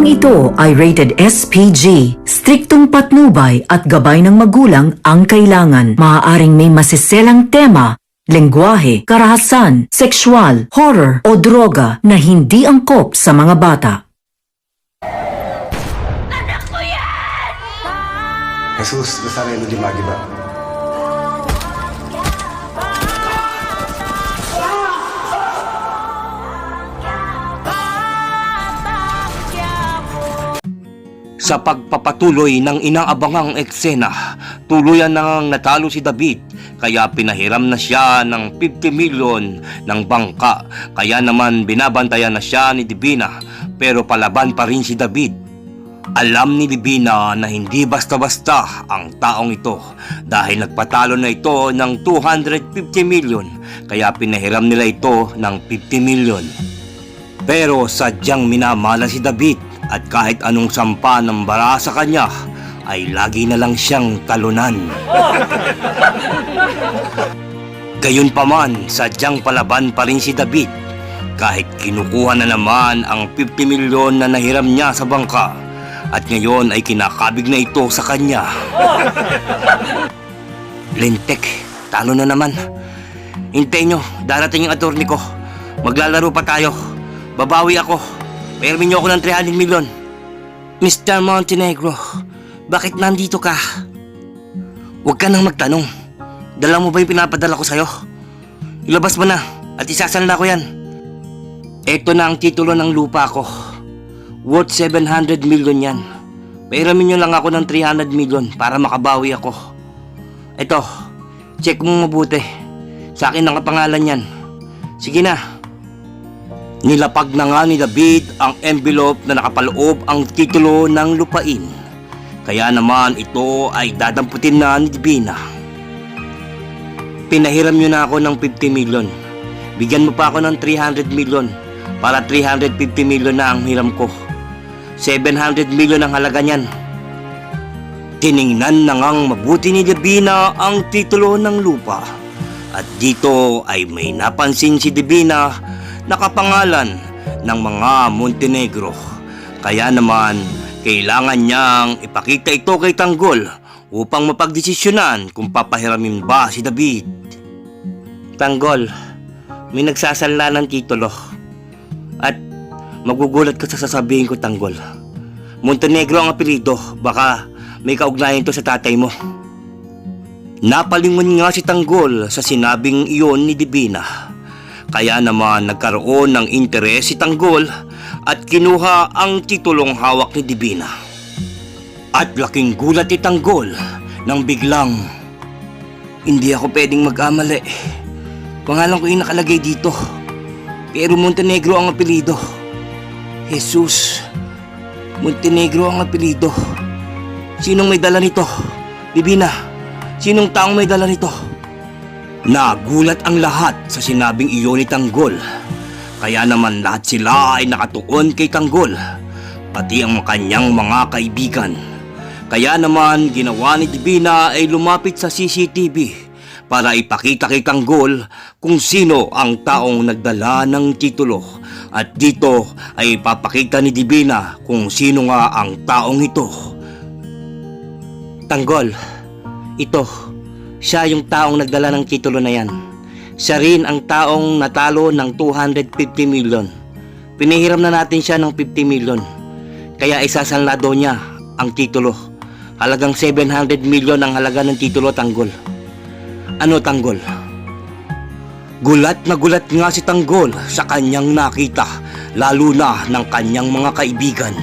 Taong ito ay rated SPG. Striktong patnubay at gabay ng magulang ang kailangan. Maaaring may masiselang tema, lengguwahe, karahasan, sexual, horror o droga na hindi angkop sa mga bata. Jesus Nazareno di Magiba. Sa pagpapatuloy ng inaabangang eksena, tuluyan nang natalo si David, kaya pinahiram na siya ng 50 million ng bangka. Kaya naman binabantayan na siya ni Divina, pero palaban pa rin si David. Alam ni Divina na hindi basta-basta ang taong ito dahil nagpatalo na ito ng 250 million, kaya pinahiram nila ito ng 50 million. Pero sadyang minamala si David at kahit anong sampa ng bara sa kanya ay lagi na lang siyang talunan. Gayunpaman, sadyang palaban pa rin si David kahit kinukuha na naman ang 50 milyon na nahiram niya sa bangka at ngayon ay kinakabig na ito sa kanya. Lintek, talo na naman. Hintayin nyo, darating yung attorney ko. Maglalaro pa tayo. Babawi ako. Payarmin niyo ako ng 300 milyon. Mr. Montenegro, bakit nandito ka? Huwag ka nang magtanong. Dala mo ba yung pinapadala ko sa'yo? Ilabas mo na at isasanla ko yan. Ito na ang titulo ng lupa ko. Worth 700 million yan. Payarmin niyo lang ako ng 300 million para makabawi ako. Ito, check mo mabuti. Sa akin nakapangalan yan. Sige na. Nilapag na nga ni David ang envelope na nakapaloob ang titulo ng lupain. Kaya naman ito ay dadamputin na ni Divina. Pinahiram niyo na ako ng 50 million. Bigyan mo pa ako ng 300 million para 350 million na ang hiram ko. 700 million ang halaga niyan. Tiningnan na ngang mabuti ni Divina ang titulo ng lupa. At dito ay may napansin si Divina nakapangalan ng mga Montenegro. Kaya naman, kailangan niyang ipakita ito kay Tanggol upang mapagdesisyonan kung papahiramin ba si David. Tanggol, may nagsasalna ng titulo. At magugulat ka sa sasabihin ko, Tanggol. Montenegro ang apelido, baka may kaugnayan to sa tatay mo. Napalingon nga si Tanggol sa sinabing iyon ni Divina. Kaya naman nagkaroon ng interes si Tanggol at kinuha ang titulong hawak ni Divina. At laking gulat ni Tanggol nang biglang, hindi ako pwedeng mag-amali. Pangalan ko yung nakalagay dito. Pero Montenegro ang apelido. Jesus, Montenegro ang apelido. Sinong may dala nito? Divina, sinong taong may dala nito? Nagulat ang lahat sa sinabing iyon ni Tanggol. Kaya naman lahat sila ay nakatuon kay Tanggol, pati ang kanyang mga kaibigan. Kaya naman ginawa ni Divina ay lumapit sa CCTV para ipakita kay Tanggol kung sino ang taong nagdala ng titulo. At dito ay ipapakita ni Divina kung sino nga ang taong ito. Tanggol, ito. Siya yung taong nagdala ng titulo na yan. Siya rin ang taong natalo ng 250 million. Pinahiram na natin siya ng 50 million. Kaya isasanla daw niya ang titulo. Halagang 700 million ang halaga ng titulo, Tanggol. Ano, Tanggol? Gulat na gulat nga si Tanggol sa kanyang nakita, lalo na ng kanyang mga kaibigan.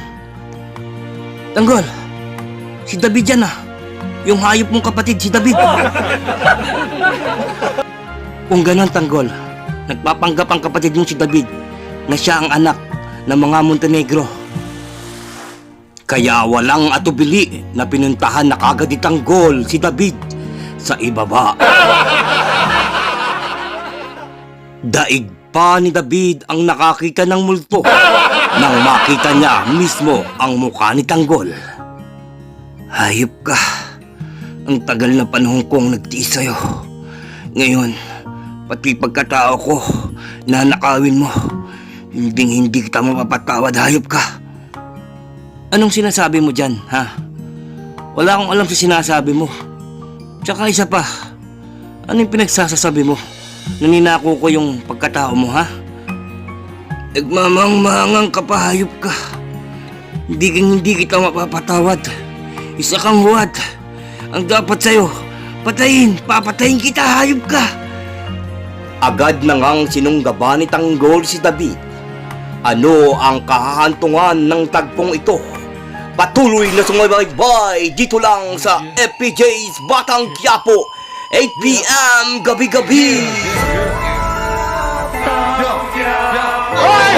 Tanggol, si David yan ah. Yung hayop mong kapatid, si David. Kung ganon, Tanggol, nagpapanggap ang kapatid mong si David na siya ang anak ng mga Montenegro. Kaya walang atubili na pinuntahan na kagad ni Tanggol si David sa ibaba. Daig pa ni David ang nakakita ng multo nang makita niya mismo ang mukha ni Tanggol. Hayop ka. Ang tagal na panahon kong nagtiis sa'yo. Ngayon, pati pagkatao ko, nanakawin mo. Hindi kita mapapatawad, hayop ka. Anong sinasabi mo dyan, ha? Wala akong alam sa sinasabi mo. Tsaka isa pa, ano yung pinagsasasabi mo? Naninako ko yung pagkatao mo, ha? Nagmamang-mangang kapahayop ka. Hindi kita mapapatawad. Isa kang huwad. Ang dapat sa'yo, papatayin kita, hayop ka. Agad na ngang sinunggaba ni Tanggol si David. Ano ang kahahantungan ng tagpong ito? Patuloy na sumaybay dito lang sa FPJ's Batang Quiapo, 8 p.m. gabi-gabi. Hoy!